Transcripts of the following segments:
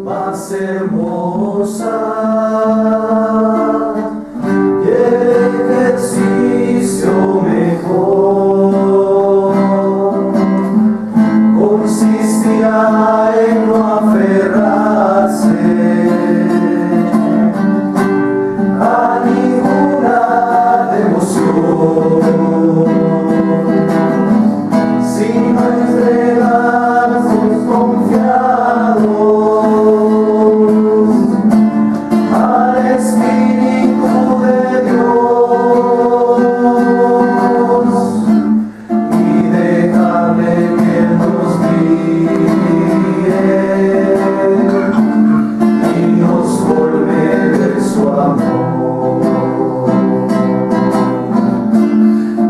más hermosa, y el ejercicio mejor consistía en no aferrarse a ninguna devoción, sino entregarse confiados al Espíritu de Dios y dejarle que nos guíe y nos colme de su amor,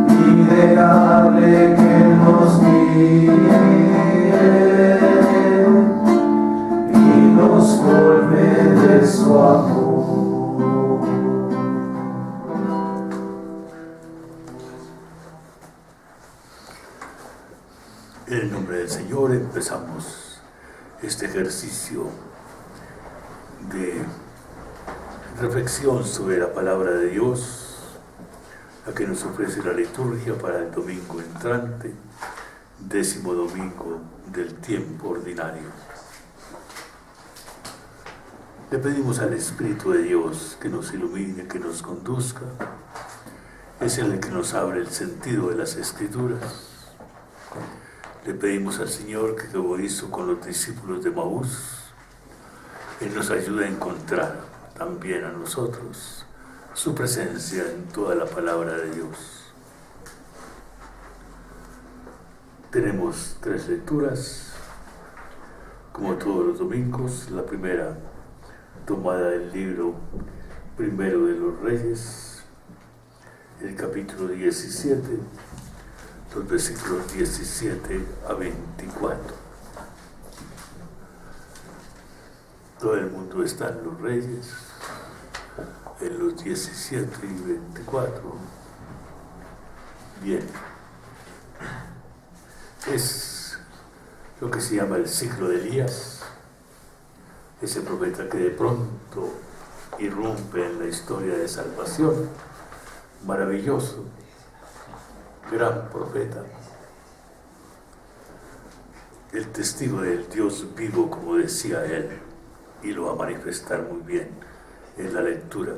y dejarle que nos guíe y nos colme de su amor. En el nombre del Señor empezamos este ejercicio de reflexión sobre la palabra de Dios, la que nos ofrece la liturgia para el domingo entrante, 10º domingo del tiempo ordinario. Le pedimos al Espíritu de Dios que nos ilumine, que nos conduzca. Es el que nos abre el sentido de las Escrituras. Le pedimos al Señor que, como hizo con los discípulos de Maús, Él nos ayude a encontrar también a nosotros su presencia en toda la palabra de Dios. Tenemos 3 lecturas, como todos los domingos. La primera, tomada del libro primero de los Reyes, el capítulo 17, los versículos 17 a 24. Todo el mundo está en los Reyes, en los 17 y 24. Bien. Es lo que se llama el ciclo de Elías, ese profeta que de pronto irrumpe en la historia de salvación. Maravilloso, gran profeta, el testigo del Dios vivo, como decía él, y lo va a manifestar muy bien en la lectura.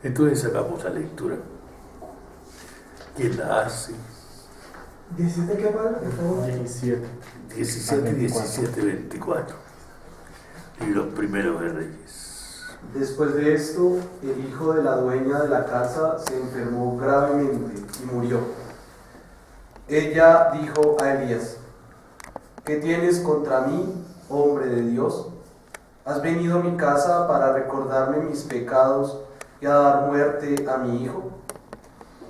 Entonces hagamos la lectura. ¿Quién la hace? 17, ¿qué palabra? Por favor. 17, 17, 24. Libro primero de Reyes. Después de esto, el hijo de la dueña de la casa se enfermó gravemente y murió. Ella dijo a Elías: ¿qué tienes contra mí, hombre de Dios? ¿Has venido a mi casa para recordarme mis pecados y a dar muerte a mi hijo?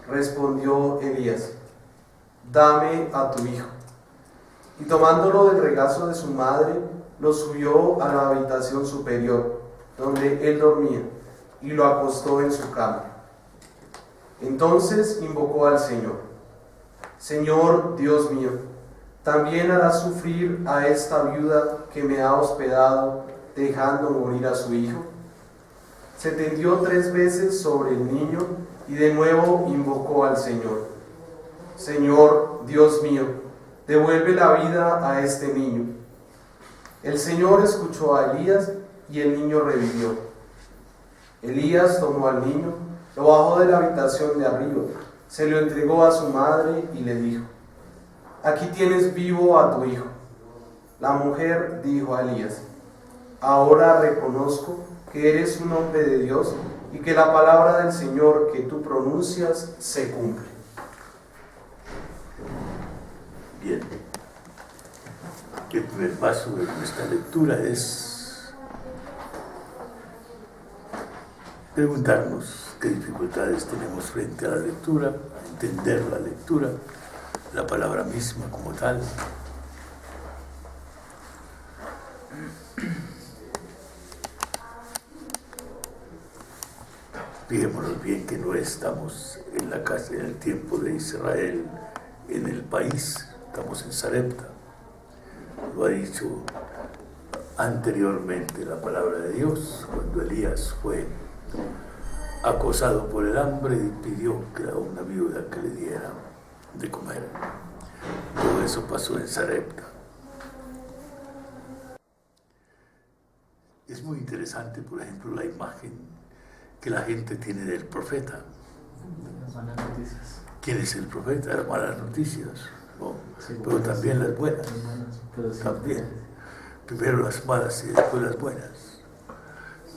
Respondió Elías: dame a tu hijo. Y tomándolo del regazo de su madre, lo subió a la habitación superior, donde él dormía, y lo acostó en su cama. Entonces invocó al Señor: Señor Dios mío, también harás sufrir a esta viuda que me ha hospedado, dejando morir a su hijo. Se tendió 3 veces sobre el niño y de nuevo invocó al Señor: Señor Dios mío, devuelve la vida a este niño. El Señor escuchó a Elías y el niño revivió. Elías tomó al niño, lo bajó de la habitación de arriba, se lo entregó a su madre y le dijo: aquí tienes vivo a tu hijo. La mujer dijo a Elías: ahora reconozco que eres un hombre de Dios y que la palabra del Señor que tú pronuncias se cumple. Bien. El primer paso de nuestra lectura es preguntarnos qué dificultades tenemos frente a la lectura, a entender la lectura, la palabra misma como tal. Fijémonos bien que no estamos en la casa, en el tiempo de Israel, en el país, estamos en Sarepta. Lo ha dicho anteriormente la palabra de Dios, cuando Elías fue acosado por el hambre y pidió que a una viuda que le diera de comer. Todo eso pasó en Sarepta. Es muy interesante, por ejemplo, la imagen que la gente tiene del profeta. Las malas noticias. ¿Quién es el profeta? Las malas noticias, ¿no? Sí, Pero buenas, también las buenas. pero sí, También. Primero las malas y después las buenas.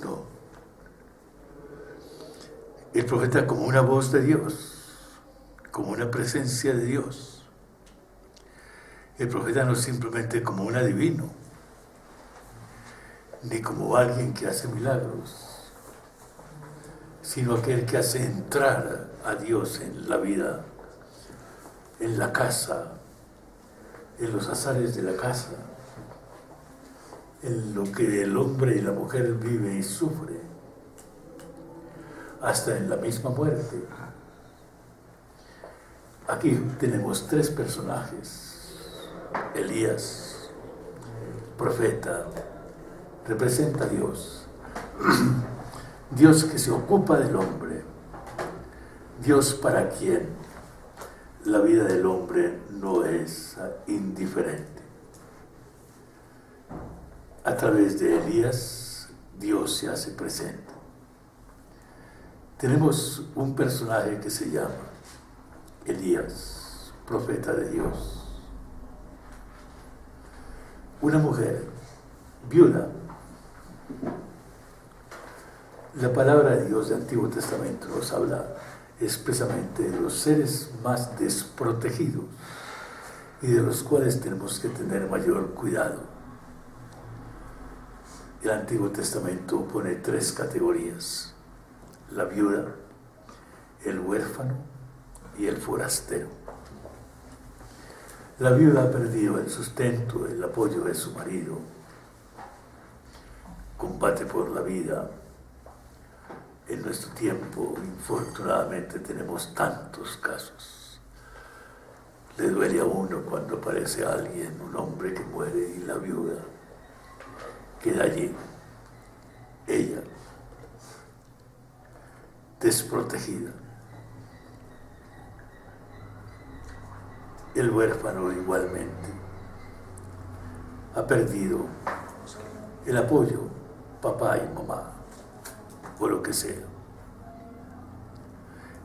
No. El profeta como una voz de Dios, como una presencia de Dios. El profeta no es simplemente como un adivino, ni como alguien que hace milagros, sino aquel que hace entrar a Dios en la vida, en la casa, en los azares de la casa, en lo que el hombre y la mujer vive y sufre, hasta en la misma muerte. Aquí tenemos tres personajes. Elías, profeta, representa a Dios. Dios que se ocupa del hombre. Dios para quien la vida del hombre no es indiferente. A través de Elías, Dios se hace presente. Tenemos un personaje que se llama Elías, profeta de Dios. Una mujer viuda. La palabra de Dios del Antiguo Testamento nos habla expresamente de los seres más desprotegidos y de los cuales tenemos que tener mayor cuidado. El Antiguo Testamento pone tres categorías: la viuda, el huérfano y el forastero. La viuda ha perdido el sustento, el apoyo de su marido, combate por la vida. En nuestro tiempo, infortunadamente, tenemos tantos casos. Le duele a uno cuando aparece alguien, un hombre que muere y la viuda queda allí, ella, desprotegida. El huérfano igualmente ha perdido el apoyo, papá y mamá, o lo que sea.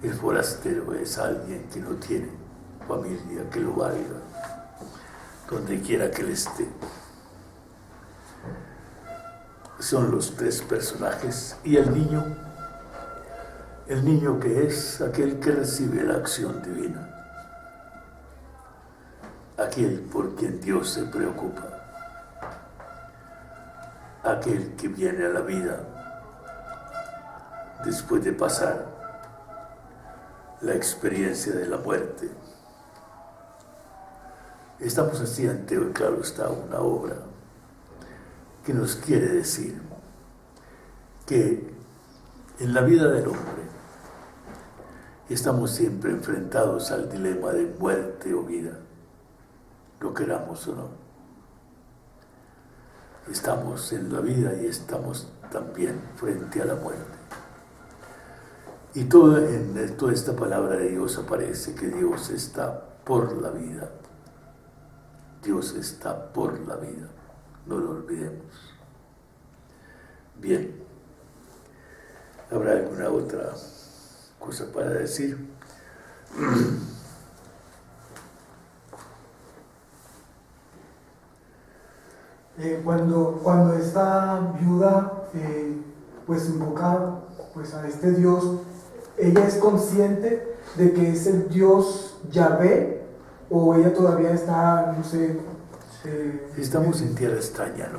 El forastero es alguien que no tiene familia que lo valga, donde quiera que él esté. Son los tres personajes. Y el niño que es aquel que recibe la acción divina, aquel por quien Dios se preocupa, aquel que viene a la vida después de pasar la experiencia de la muerte. Estamos así ante, claro está, una obra que nos quiere decir que en la vida del hombre estamos siempre enfrentados al dilema de muerte o vida, lo queramos o no. Estamos en la vida y estamos también frente a la muerte. Y en toda esta palabra de Dios aparece que Dios está por la vida. Dios está por la vida. No lo olvidemos. Bien. ¿Habrá alguna otra cosa para decir? Cuando esta viuda pues invoca pues a este Dios, ella es consciente de que es el Dios Yahvé, o ella todavía está, no sé. Estamos en tierra extraña,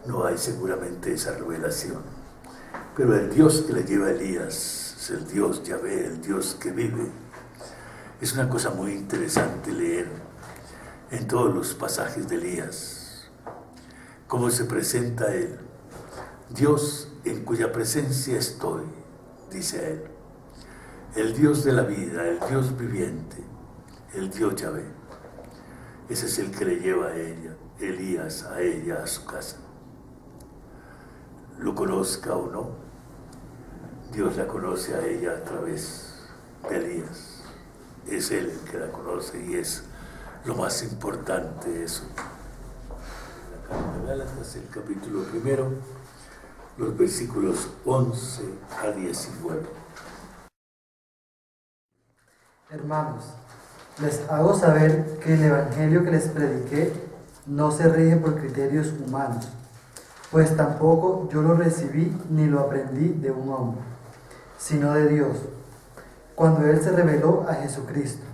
no hay seguramente esa revelación. Pero el Dios que le lleva a Elías es el Dios Yahvé, el Dios que vive. Es una cosa muy interesante leer en todos los pasajes de Elías cómo se presenta él. Dios en cuya presencia estoy, dice él. El Dios de la vida, el Dios viviente, el Dios Yahvé. Ese es el que le lleva a ella, Elías, a ella, a su casa. Lo conozca o no, Dios la conoce a ella a través de Elías. Es Él el que la conoce y es lo más importante eso. La carta de Gálatas, el capítulo 1, los versículos 11 a 19. Hermanos, les hago saber que el Evangelio que les prediqué no se rige por criterios humanos, pues tampoco yo lo recibí ni lo aprendí de un hombre, sino de Dios, cuando Él se reveló a Jesucristo.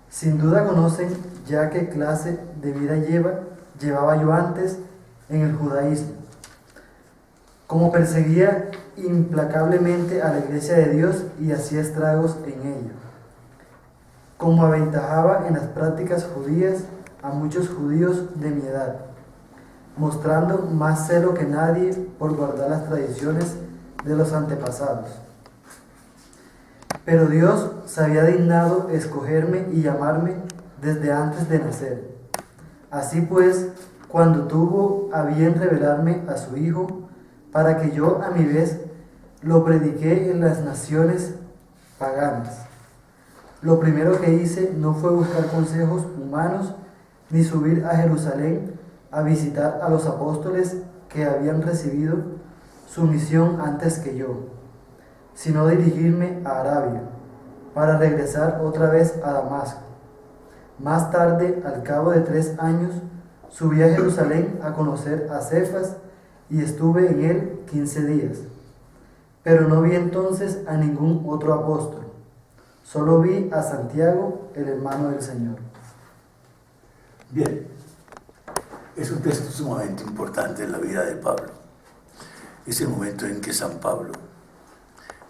Sin duda conocen ya qué clase de vida llevaba yo antes en el judaísmo, como perseguía implacablemente a la iglesia de Dios y hacía estragos en ella, como aventajaba en las prácticas judías a muchos judíos de mi edad, mostrando más celo que nadie por guardar las tradiciones de los antepasados. Pero Dios se había dignado escogerme y llamarme desde antes de nacer. Así pues, cuando tuvo a bien revelarme a su Hijo, para que yo a mi vez lo prediqué en las naciones paganas. Lo primero que hice no fue buscar consejos humanos, ni subir a Jerusalén a visitar a los apóstoles que habían recibido su misión antes que yo, sino dirigirme a Arabia, para regresar otra vez a Damasco. Más tarde, al cabo de 3 años, subí a Jerusalén a conocer a Cefas y estuve en él 15 días. Pero no vi entonces a ningún otro apóstol, solo vi a Santiago, el hermano del Señor. Bien, es un texto sumamente importante en la vida de Pablo. Es el momento en que San Pablo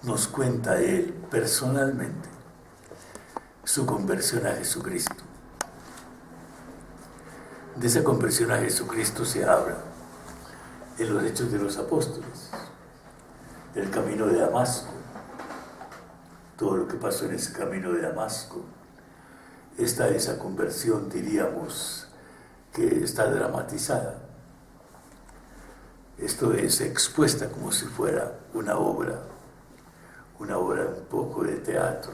nos cuenta a él personalmente su conversión a Jesucristo. De esa conversión a Jesucristo se habla en los Hechos de los Apóstoles, el camino de Damasco, todo lo que pasó en ese camino de Damasco. Esa conversión, diríamos, que está dramatizada. Esto es expuesta como si fuera una obra un poco de teatro.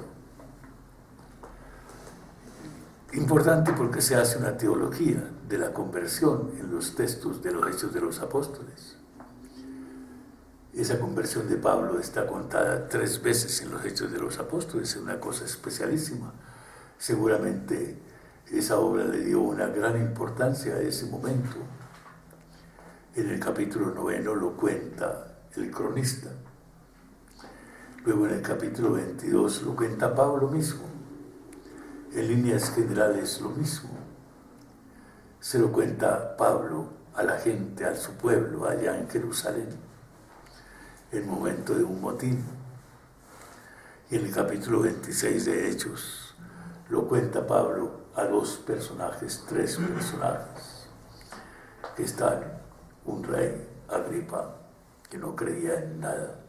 Importante porque se hace una teología de la conversión en los textos de los Hechos de los Apóstoles. Esa conversión de Pablo está contada 3 veces en los Hechos de los Apóstoles, es una cosa especialísima. Seguramente esa obra le dio una gran importancia a ese momento. En el capítulo 9 lo cuenta el cronista. Luego en el capítulo 22 lo cuenta Pablo mismo. En líneas generales lo mismo. Se lo cuenta Pablo a la gente, a su pueblo allá en Jerusalén, en momento de un motín. Y en el capítulo 26 de Hechos lo cuenta Pablo a 2 personajes, 3 personajes, que están: un rey, Agripa, que no creía en nada;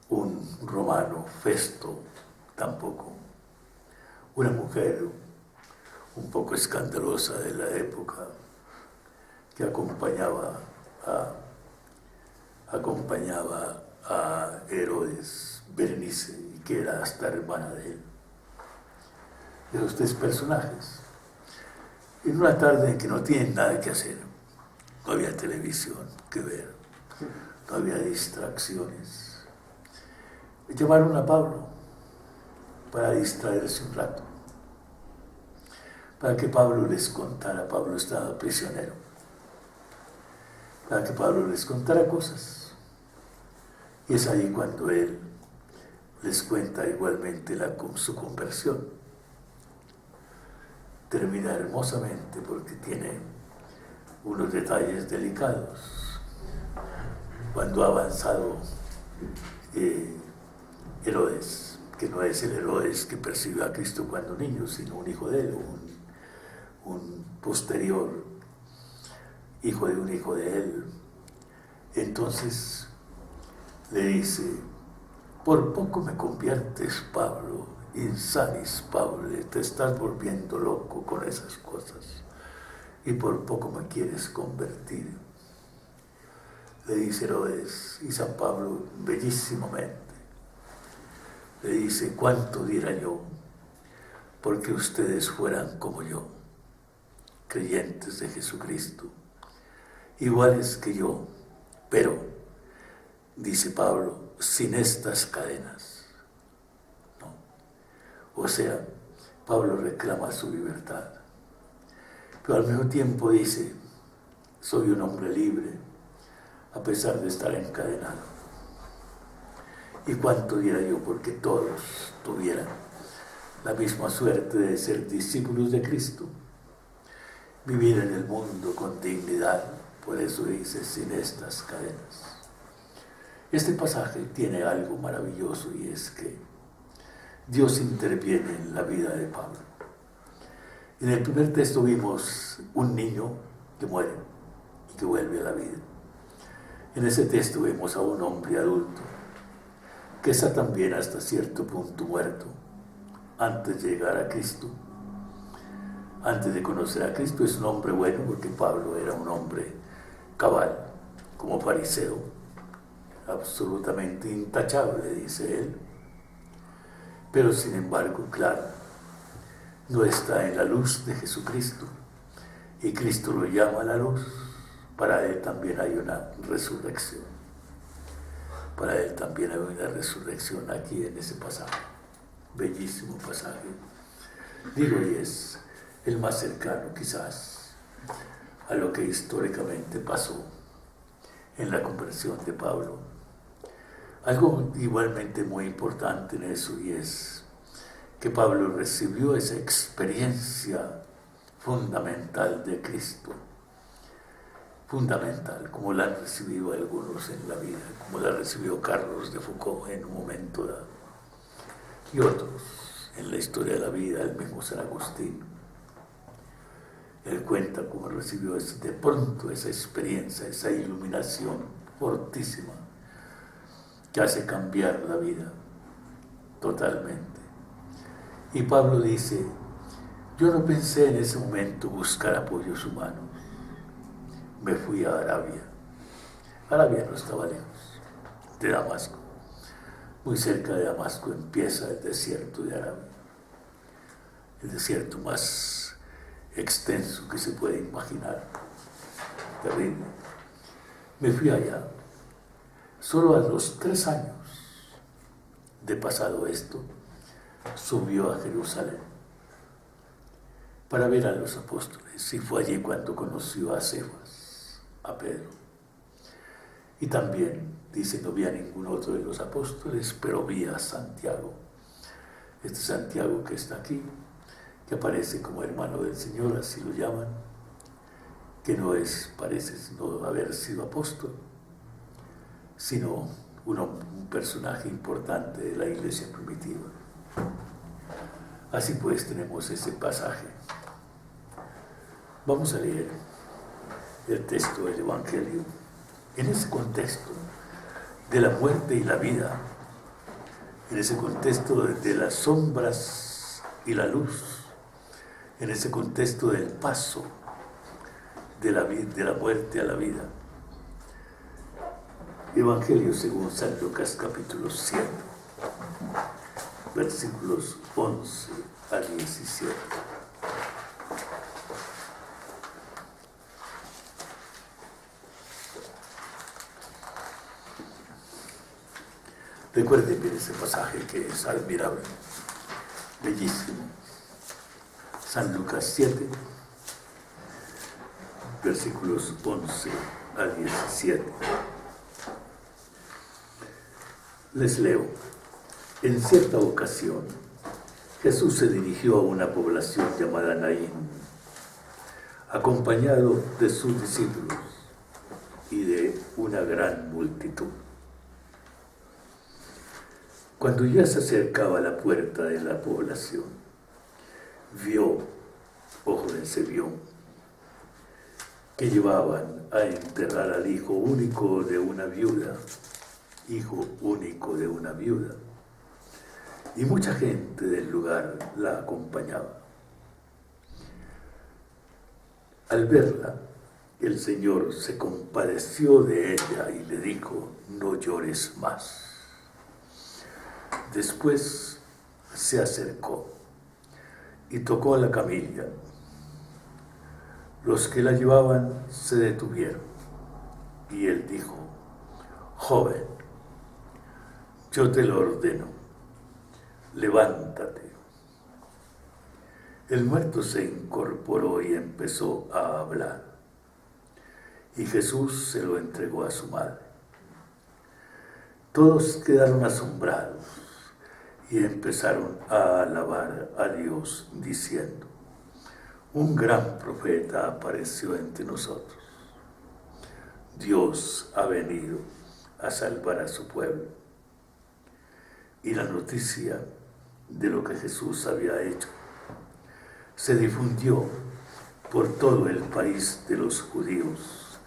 un romano, Festo, tampoco; una mujer un poco escandalosa de la época que acompañaba a Herodes, Berenice, y que era hasta hermana de él. Esos 3 personajes, en una tarde en que no tienen nada que hacer, no había televisión que ver, no había distracciones, llamaron a Pablo para distraerse un rato, para que Pablo les contara. Pablo estaba prisionero, para que Pablo les contara cosas. Y es ahí cuando él les cuenta igualmente su conversión. Termina hermosamente porque tiene unos detalles delicados. Cuando ha avanzado Herodes, que no es el Herodes que persiguió a Cristo cuando niño, sino un hijo de él, un posterior hijo de un hijo de él. Entonces le dice: por poco me conviertes, Pablo, insanis, Pablo, te estás volviendo loco con esas cosas y por poco me quieres convertir. Le dice Herodes, y San Pablo bellísimamente le dice: ¿cuánto diera yo porque ustedes fueran como yo, creyentes de Jesucristo, iguales que yo, pero, dice Pablo, sin estas cadenas? ¿No? O sea, Pablo reclama su libertad, pero al mismo tiempo dice: soy un hombre libre a pesar de estar encadenado. ¿Y cuánto diera yo porque todos tuvieran la misma suerte de ser discípulos de Cristo? Vivir en el mundo con dignidad, por eso dice: sin estas cadenas. Este pasaje tiene algo maravilloso, y es que Dios interviene en la vida de Pablo. En el primer texto vimos un niño que muere y que vuelve a la vida. En ese texto vemos a un hombre adulto que está también hasta cierto punto muerto antes de llegar a Cristo. Antes de conocer a Cristo es un hombre bueno, porque Pablo era un hombre cabal, como fariseo, absolutamente intachable, dice él. Pero sin embargo, claro, no está en la luz de Jesucristo, y Cristo lo llama a la luz. Para él también hay una resurrección. Para él también hay una resurrección aquí en ese pasaje. Bellísimo pasaje. Digo, y es el más cercano quizás a lo que históricamente pasó en la conversión de Pablo. Algo igualmente muy importante en eso, y es que Pablo recibió esa experiencia fundamental de Cristo. Fundamental, como la han recibido algunos en la vida, como la recibió Carlos de Foucault en un momento dado, y otros en la historia de la vida, el mismo San Agustín. Él cuenta cómo recibió de pronto esa experiencia, esa iluminación fortísima que hace cambiar la vida totalmente. Y Pablo dice: yo no pensé en ese momento buscar apoyos humanos. Me fui a Arabia. Arabia no estaba lejos de Damasco. Muy cerca de Damasco empieza el desierto de Arabia. El desierto más extenso que se puede imaginar. Terrible. Me fui allá. Solo a los 3 años de pasado esto, subió a Jerusalén para ver a los apóstoles, y fue allí cuando conoció a Cefas, a Pedro. Y también, dice, no vi a ningún otro de los apóstoles, pero vi a Santiago. Este Santiago que está aquí, que aparece como hermano del Señor, así lo llaman, que no parece no haber sido apóstol, sino un personaje importante de la iglesia primitiva. Así pues tenemos ese pasaje. Vamos a leer el texto del Evangelio en ese contexto de la muerte y la vida, en ese contexto de las sombras y la luz, en ese contexto del paso de la muerte a la vida. Evangelio según San Lucas, capítulo 7, versículos 11 a 17. Recuerden bien ese pasaje que es admirable, bellísimo. San Lucas 7, versículos 11 a 17. Les leo. En cierta ocasión, Jesús se dirigió a una población llamada Naín, acompañado de sus discípulos y de una gran multitud. Cuando ya se acercaba a la puerta de la población, vio que llevaban a enterrar al hijo único de una viuda, y mucha gente del lugar la acompañaba. Al verla, el Señor se compadeció de ella y le dijo: no llores más. Después se acercó y tocó a la camilla. Los que la llevaban se detuvieron y él dijo: joven, yo te lo ordeno, levántate. El muerto se incorporó y empezó a hablar, y Jesús se lo entregó a su madre. Todos quedaron asombrados y empezaron a alabar a Dios diciendo: un gran profeta apareció entre nosotros. Dios ha venido a salvar a su pueblo. Y la noticia de lo que Jesús había hecho se difundió por todo el país de los judíos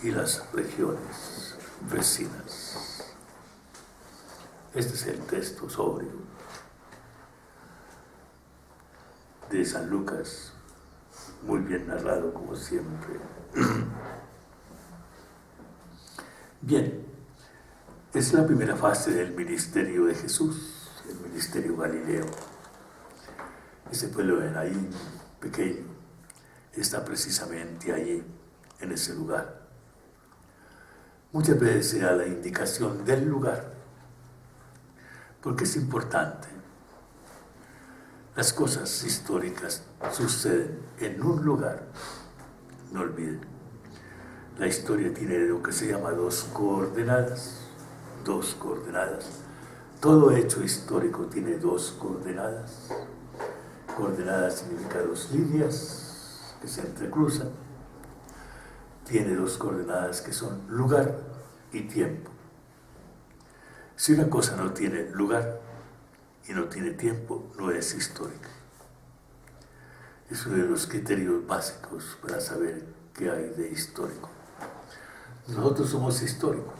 y las regiones vecinas. Este es el texto sobrio de San Lucas, muy bien narrado como siempre. Bien, es la primera fase del ministerio de Jesús, el ministerio galileo. Ese pueblo de Naín, pequeño, está precisamente allí, en ese lugar. Muchas veces se da la indicación del lugar, porque es importante. Las cosas históricas suceden en un lugar, no olviden. La historia tiene lo que se llama dos coordenadas. Todo hecho histórico tiene dos coordenadas. Coordenadas significa dos líneas que se entrecruzan. Tiene dos coordenadas que son lugar y tiempo. Si una cosa no tiene lugar y no tiene tiempo, no es histórica. Es uno de los criterios básicos para saber qué hay de histórico. Nosotros somos históricos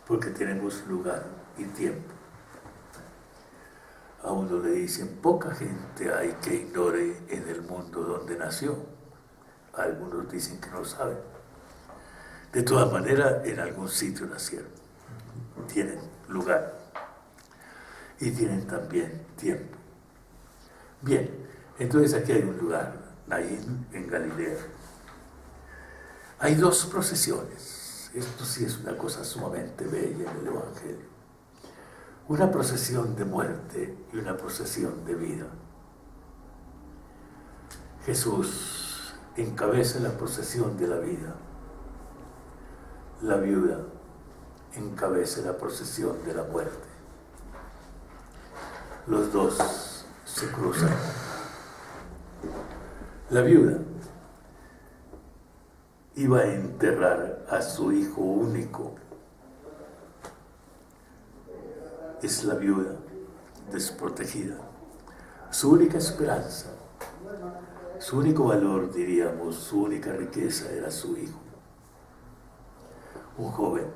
porque tenemos lugar y tiempo. A uno le dicen: poca gente hay que ignore en el mundo donde nació. Algunos dicen que no saben. De todas maneras, en algún sitio nacieron. Tienen lugar y tienen también tiempo. Bien, entonces aquí hay un lugar, Naín, en Galilea. Hay dos procesiones. Esto sí es una cosa sumamente bella en el Evangelio. Una procesión de muerte y una procesión de vida. Jesús encabeza la procesión de la vida. La viuda encabeza la procesión de la muerte. Los dos se cruzan. La viuda iba a enterrar a su hijo único. Es la viuda desprotegida. Su única esperanza, su único valor, diríamos, su única riqueza era su hijo. Un joven,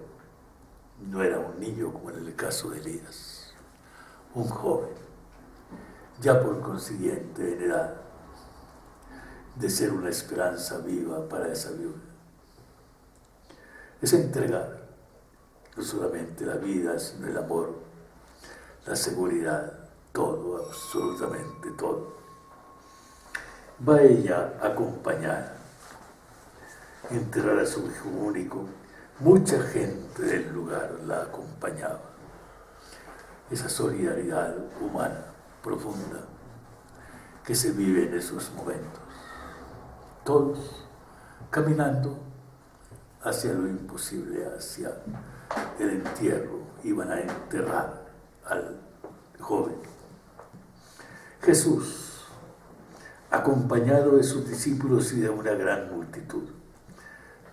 no era un niño como en el caso de Elías. Un joven, ya por consiguiente en edad de ser una esperanza viva para esa viuda. Es entregar no solamente la vida, sino el amor, la seguridad, todo, absolutamente todo. Va ella a acompañar, enterrar a su hijo único. Mucha gente del lugar la acompañaba. Esa solidaridad humana profunda que se vive en esos momentos. Todos caminando hacia lo imposible, hacia el entierro. Iban a enterrar al joven. Jesús, acompañado de sus discípulos y de una gran multitud.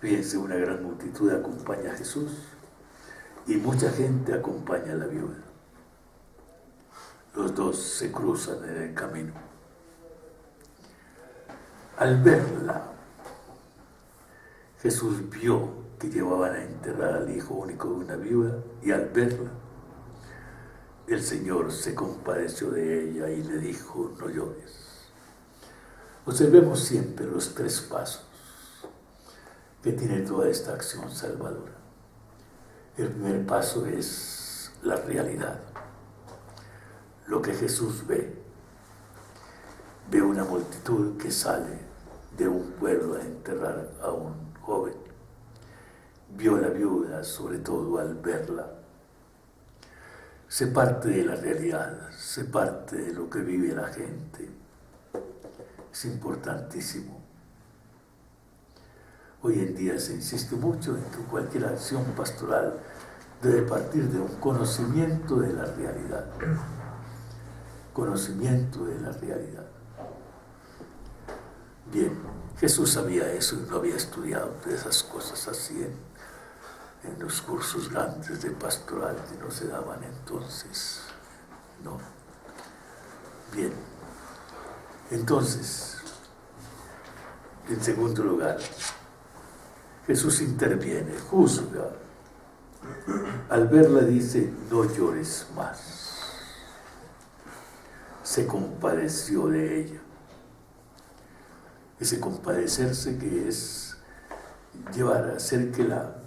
Fíjense, una gran multitud acompaña a Jesús y mucha gente acompaña a la viuda. Los dos se cruzan en el camino. Al verla, Jesús vio que llevaban a enterrar al hijo único de una viuda, y al verla, el Señor se compadeció de ella y le dijo, no llores. Observemos siempre los tres pasos que tiene toda esta acción salvadora. El primer paso es la realidad, lo que Jesús ve. Ve una multitud que sale de un pueblo a enterrar a un joven. Vio a la viuda, sobre todo al verla. Se parte de la realidad, se parte de lo que vive la gente. Es importantísimo. Hoy en día se insiste mucho en que cualquier acción pastoral debe partir de un conocimiento de la realidad. Conocimiento de la realidad. Bien, Jesús sabía eso y no había estudiado de esas cosas así en los cursos grandes de pastoral que no se daban entonces. No. Bien. Entonces, en segundo lugar, Jesús interviene, juzga. Al verla dice, no llores más. Se compadeció de ella. Ese compadecerse que es llevar a hacer que la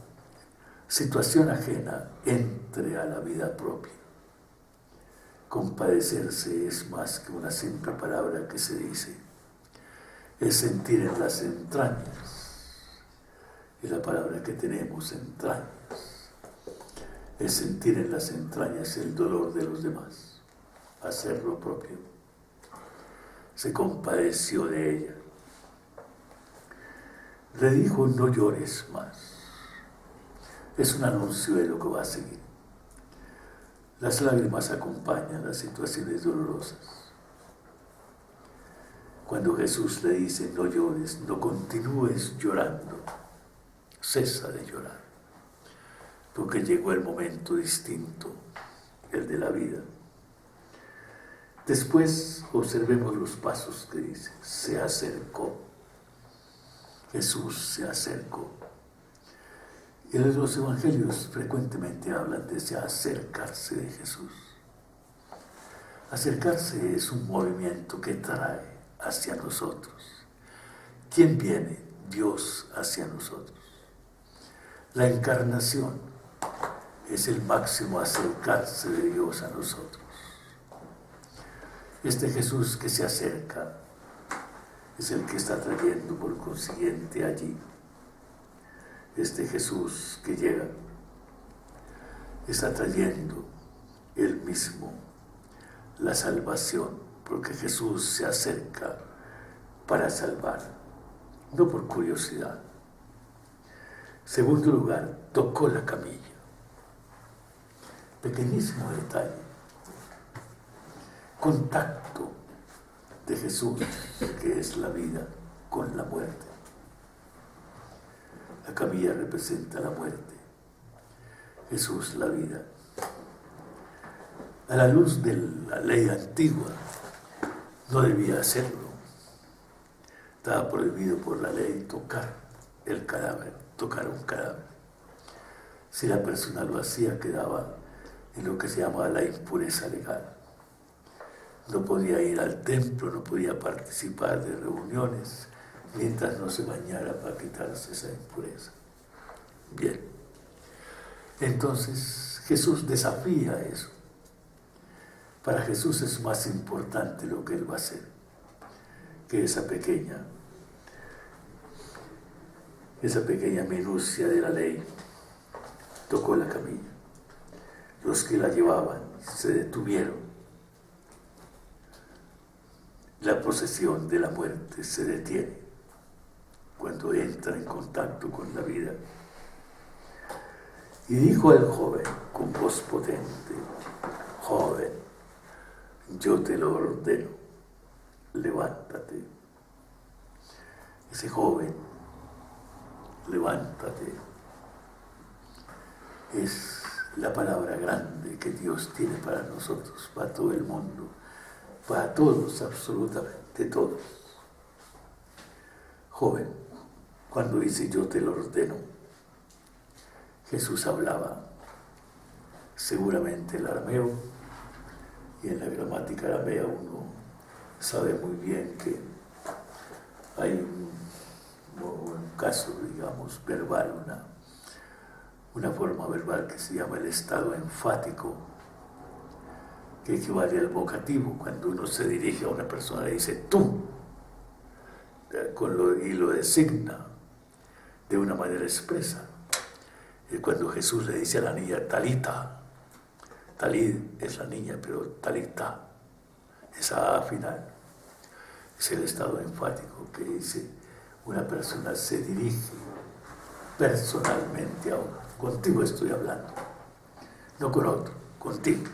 situación ajena entre a la vida propia. Compadecerse es más que una simple palabra que se dice. Es sentir en las entrañas. Es la palabra que tenemos, entrañas. Es sentir en las entrañas el dolor de los demás. Hacer lo propio. Se compadeció de ella. Le dijo, no llores más. Es un anuncio de lo que va a seguir. Las lágrimas acompañan las situaciones dolorosas. Cuando Jesús le dice, no llores, no continúes llorando, cesa de llorar, porque llegó el momento distinto, el de la vida. Después observemos los pasos que dice, se acercó. Jesús se acercó. Y los evangelios frecuentemente hablan de ese acercarse de Jesús. Acercarse es un movimiento que trae hacia nosotros. ¿Quién viene? Dios hacia nosotros. La encarnación es el máximo acercarse de Dios a nosotros. Este Jesús que se acerca es el que está trayendo por consiguiente allí. Este Jesús que llega está trayendo él mismo la salvación, porque Jesús se acerca para salvar, no por curiosidad. Segundo lugar, tocó la camilla. Pequeñísimo detalle. Contacto de Jesús, que es la vida, con la muerte. La camilla representa la muerte. Jesús, la vida. A la luz de la ley antigua, no debía hacerlo. Estaba prohibido por la ley tocar el cadáver, tocar un cadáver. Si la persona lo hacía, quedaba en lo que se llama la impureza legal. No podía ir al templo, no podía participar de reuniones mientras no se bañara para quitarse esa impureza. Bien. Entonces Jesús desafía eso. Para Jesús es más importante lo que Él va a hacer que esa pequeña minucia de la ley. Tocó la camilla. Los que la llevaban se detuvieron. La procesión de la muerte se detiene cuando entra en contacto con la vida. Y dijo al joven con voz potente, joven, yo te lo ordeno, levántate. Ese joven, levántate, es la palabra grande que Dios tiene para nosotros, para todo el mundo, para todos, absolutamente todos. Joven, cuando dice yo te lo ordeno, Jesús hablaba seguramente el arameo Y en la gramática aramea uno sabe muy bien que hay un caso, digamos, verbal, una forma verbal que se llama el estado enfático, que equivale al vocativo. Cuando uno se dirige a una persona, le dice tú, y lo designa de una manera expresa. Es cuando Jesús le dice a la niña, talita, talid es la niña, pero talita, esa A final, es el estado enfático que dice una persona se dirige personalmente a uno. Contigo estoy hablando, no con otro, contigo.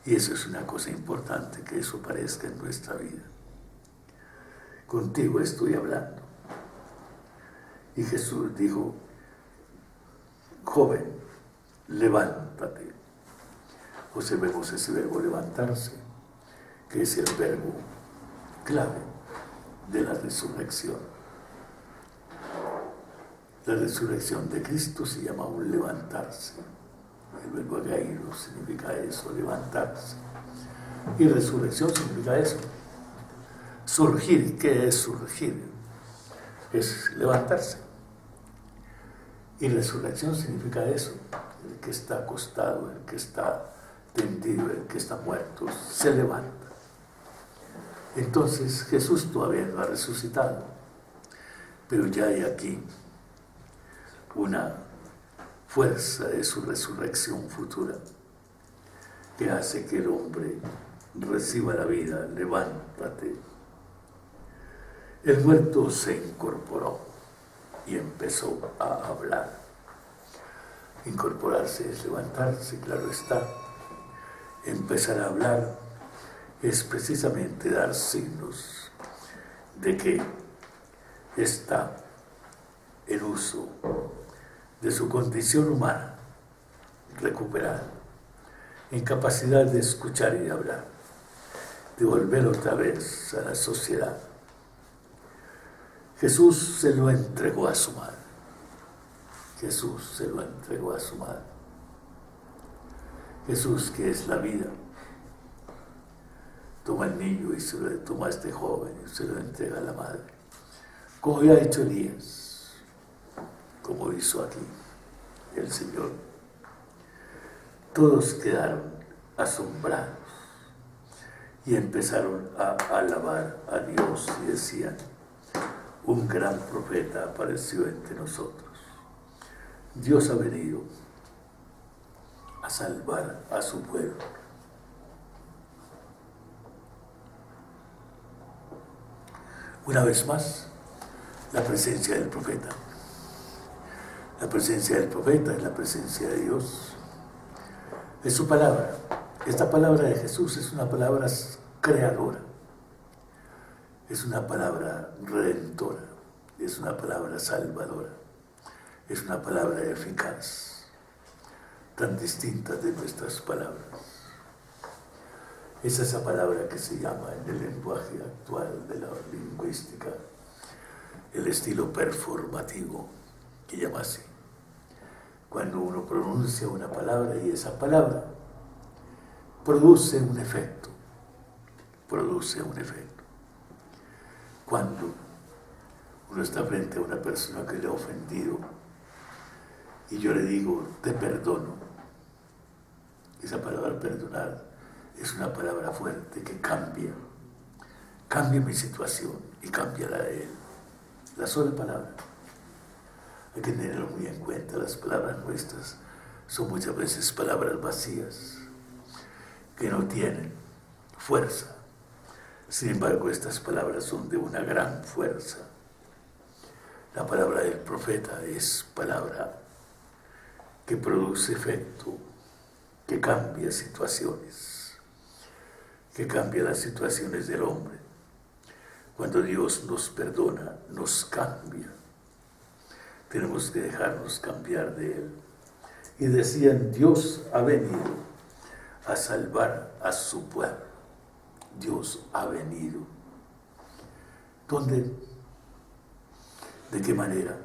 Y eso es una cosa importante, que eso aparezca en nuestra vida. Contigo estoy hablando. Y Jesús dijo, joven, levántate. Observemos ese verbo levantarse, que es el verbo clave de la resurrección. La resurrección de Cristo se llama un levantarse. El verbo agairo significa eso, levantarse. Y resurrección significa eso. Surgir, ¿qué es surgir? Es levantarse. Y resurrección significa eso. El que está acostado, el que está tendido, el que está muerto, se levanta. Entonces Jesús todavía no ha resucitado, pero ya hay aquí una fuerza de su resurrección futura que hace que el hombre reciba la vida. Levántate. El muerto se incorporó y empezó a hablar. Incorporarse es levantarse, claro está. Empezar a hablar es precisamente dar signos de que está en uso de su condición humana recuperada, en capacidad de escuchar y de hablar, de volver otra vez a la sociedad. Jesús se lo entregó a su madre. Jesús se lo entregó a su madre. Jesús, que es la vida, toma al niño y se lo toma a este joven y se lo entrega a la madre. Como había hecho Elías, como hizo aquí el Señor. Todos quedaron asombrados y empezaron a alabar a Dios y decían, un gran profeta apareció entre nosotros. Dios ha venido a salvar a su pueblo. Una vez más, la presencia del profeta. La presencia del profeta es la presencia de Dios. Es su palabra. Esta palabra de Jesús es una palabra creadora. Es una palabra redentora. Es una palabra salvadora. Es una palabra eficaz. Tan distinta de nuestras palabras. Es esa palabra que se llama en el lenguaje actual de la lingüística el estilo performativo, que llama así. Cuando uno pronuncia una palabra y esa palabra produce un efecto. Produce un efecto. Cuando uno está frente a una persona que le ha ofendido y yo le digo, te perdono. Esa palabra perdonar es una palabra fuerte que cambia mi situación y cambia la de él. La sola palabra. Hay que tenerlo muy en cuenta. Las palabras nuestras son muchas veces palabras vacías, que no tienen fuerza. Sin embargo, estas palabras son de una gran fuerza. La palabra del profeta es palabra que produce efecto, que cambia situaciones, que cambia las situaciones del hombre. Cuando Dios nos perdona, nos cambia. Tenemos que dejarnos cambiar de Él. Y decían, Dios ha venido a salvar a su pueblo. Dios ha venido. ¿Dónde? ¿De qué manera?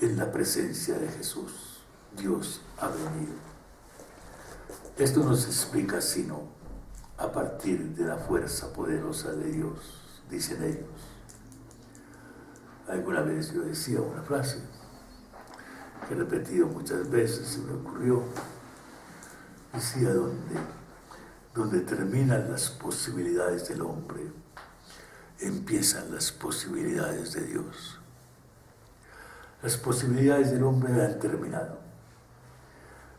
En la presencia de Jesús. Dios ha venido. Esto no se explica sino a partir de la fuerza poderosa de Dios, dicen ellos. Alguna vez yo decía una frase que he repetido muchas veces, se me ocurrió. Decía, donde terminan las posibilidades del hombre, empiezan las posibilidades de Dios. Las posibilidades del hombre han terminado.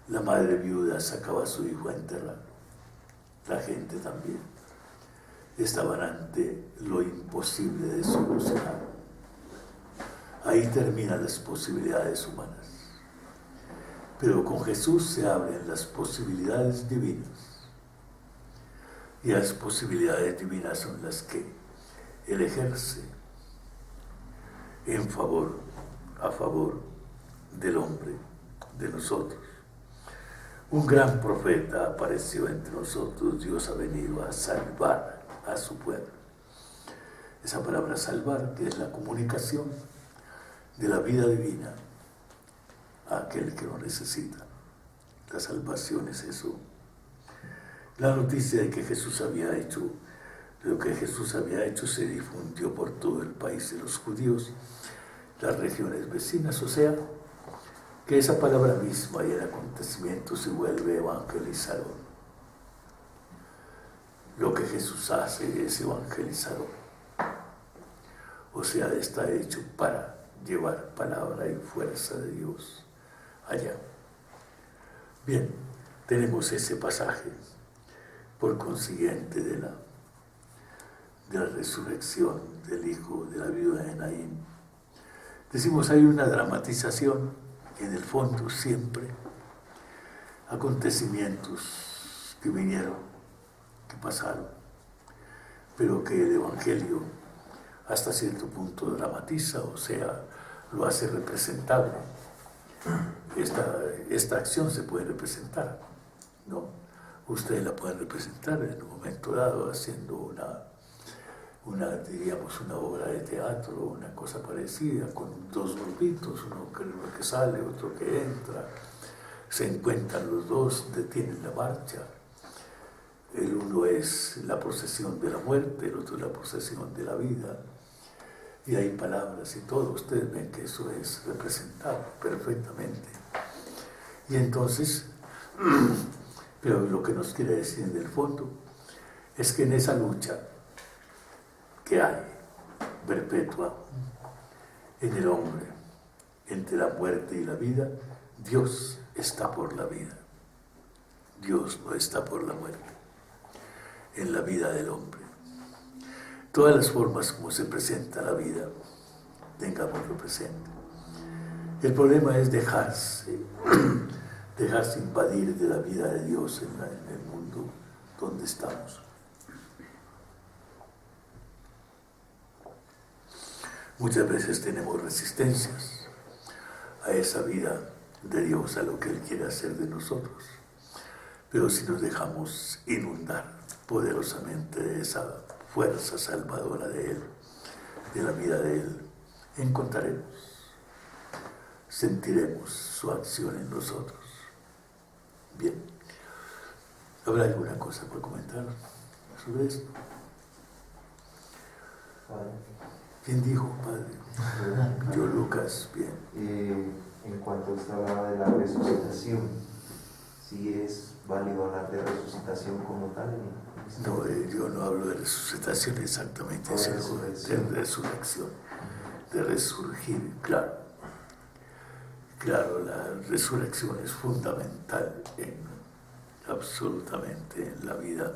La madre viuda sacaba a su hijo a enterrarlo. La gente también. Estaban ante lo imposible de solucionar. Ahí terminan las posibilidades humanas. Pero con Jesús se abren las posibilidades divinas. Y las posibilidades divinas son las que Él ejerce a favor del hombre, de nosotros. Un gran profeta apareció entre nosotros. Dios ha venido a salvar a su pueblo. Esa palabra salvar, que es la comunicación de la vida divina a aquel que lo necesita. La salvación es eso. La noticia de que Jesús había hecho, lo que Jesús había hecho se difundió por todo el país de los judíos, las regiones vecinas, o sea, que esa palabra misma y el acontecimiento se vuelve evangelizador. Lo que Jesús hace es evangelizador. O sea, está hecho para llevar palabra y fuerza de Dios allá. Bien, tenemos ese pasaje, por consiguiente, de la resurrección del hijo de la viuda de Naín. Decimos, hay una dramatización, en el fondo siempre, acontecimientos que vinieron, que pasaron, pero que el Evangelio hasta cierto punto dramatiza, o sea, lo hace representable. Esta acción se puede representar, ¿no? Ustedes la pueden representar en un momento dado haciendo una obra de teatro, una cosa parecida, con dos grupitos, uno que sale, otro que entra, se encuentran los dos, detienen la marcha. El uno es la procesión de la muerte, el otro es la procesión de la vida. Y hay palabras y todo, ustedes ven que eso es representado perfectamente. Y entonces, pero lo que nos quiere decir en el fondo es que en esa lucha que hay, perpetua, en el hombre, entre la muerte y la vida, Dios está por la vida. Dios no está por la muerte, en la vida del hombre. Todas las formas como se presenta la vida, tengámoslo presente. El problema es dejarse invadir de la vida de Dios en el mundo donde estamos. Muchas veces tenemos resistencias a esa vida de Dios, a lo que Él quiere hacer de nosotros. Pero si nos dejamos inundar poderosamente de esa fuerza salvadora de Él, de la vida de Él, encontraremos, sentiremos su acción en nosotros. Bien, ¿habrá alguna cosa por comentar sobre esto? ¿Quién dijo, padre? Yo, Lucas, bien. En cuanto usted hablaba de la resucitación, ¿sí es válido hablar de resucitación como tal? No, yo no hablo de resucitación exactamente, sino de resurrección, de resurgir, claro. Claro, la resurrección es fundamental absolutamente en la vida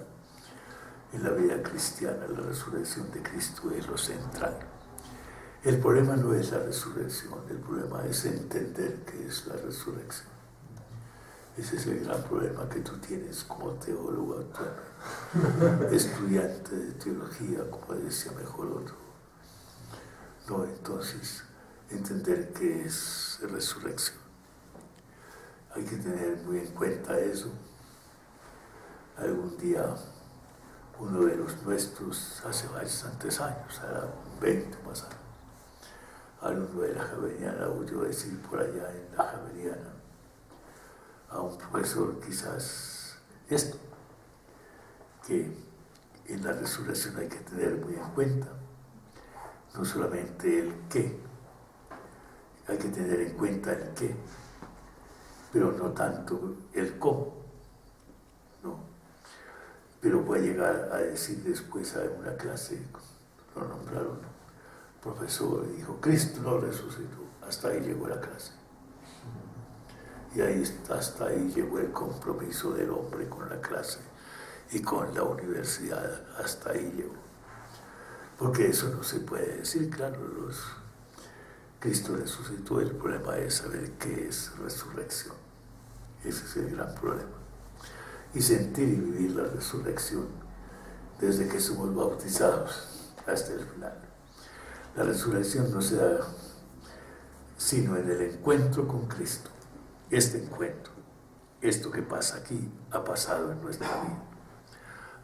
cristiana. La resurrección de Cristo es lo central. El problema no es la resurrección, el problema es entender qué es la resurrección. Ese es el gran problema que tú tienes como teólogo actual, estudiante de teología, como decía mejor otro. No, entonces, entender qué es resurrección. Hay que tener muy en cuenta eso. Algún día, uno de los nuestros, hace bastantes años, era 20 más años, alumno de la Javeriana, oyó decir por allá en la Javeriana a un profesor quizás esto, que en la resurrección hay que tener muy en cuenta, no solamente el qué, hay que tener en cuenta el qué, pero no tanto el cómo, ¿no? Pero voy a llegar a decir después a una clase, lo nombraron profesor, y dijo, Cristo no resucitó, hasta ahí llegó la clase. Y ahí hasta ahí llegó el compromiso del hombre con la clase y con la universidad, hasta ahí llegó. Porque eso no se puede decir, claro, Cristo resucitó, el problema es saber qué es resurrección. Ese es el gran problema. Y sentir y vivir la resurrección desde que somos bautizados hasta el final. La resurrección no se da sino en el encuentro con Cristo. Este encuentro, esto que pasa aquí, ha pasado en nuestra vida.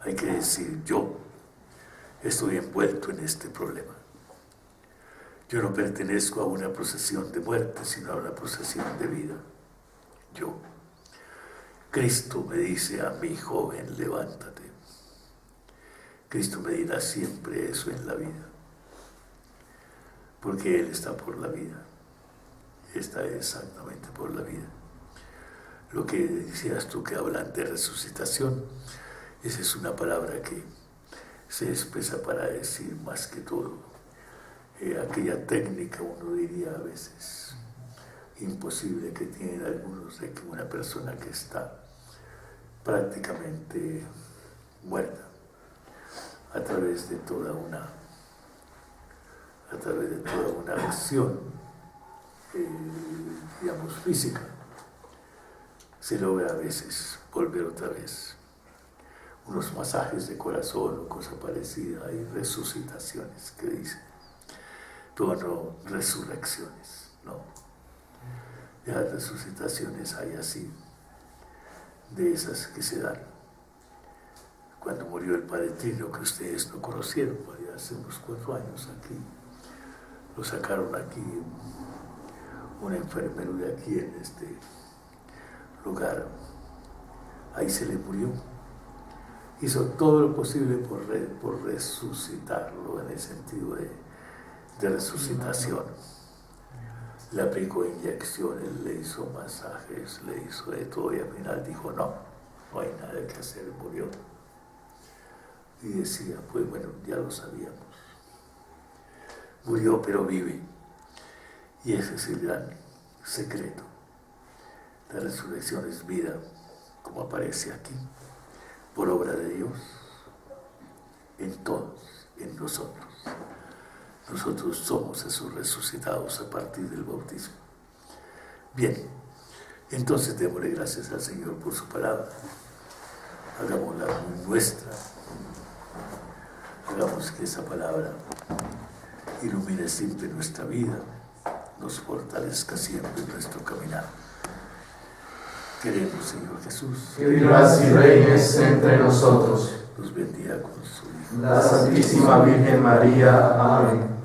Hay que decir, yo estoy envuelto en este problema. Yo no pertenezco a una procesión de muerte, sino a una procesión de vida. Yo. Cristo me dice a mi joven, levántate. Cristo me dirá siempre eso en la vida. Porque Él está por la vida. Está exactamente por la vida. Lo que decías tú que hablan de resucitación, esa es una palabra que se expresa para decir más que todo aquella técnica, uno diría a veces imposible, que tienen algunos, de que una persona que está prácticamente muerta a través de toda una acción digamos física, se logra a veces volver otra vez. Unos masajes de corazón o cosa parecida, hay resucitaciones que dicen, pero no resurrecciones, no. Ya resucitaciones hay así, de esas que se dan. Cuando murió el padre Trino, que ustedes no conocieron, hace unos 4 años aquí, lo sacaron aquí, un enfermero de aquí en este lugar, ahí se le murió. Hizo todo lo posible por resucitarlo, en el sentido de resucitación. Le aplicó inyecciones, le hizo masajes, le hizo de todo, y al final dijo, no hay nada que hacer, murió. Y decía, pues bueno, ya lo sabíamos. Murió, pero vive. Y ese es el gran secreto. La resurrección es vida, como aparece aquí, por obra de Dios, en todos, en nosotros. Nosotros somos esos resucitados a partir del bautismo. Bien, entonces démosle gracias al Señor por su palabra. Hagámosla muy nuestra. Hagamos que esa palabra ilumine siempre nuestra vida, nos fortalezca siempre en nuestro caminar. Queremos, Señor Jesús, que vivas y reines entre nosotros. Nos bendiga con su Hijo. La Santísima Virgen María. Amén.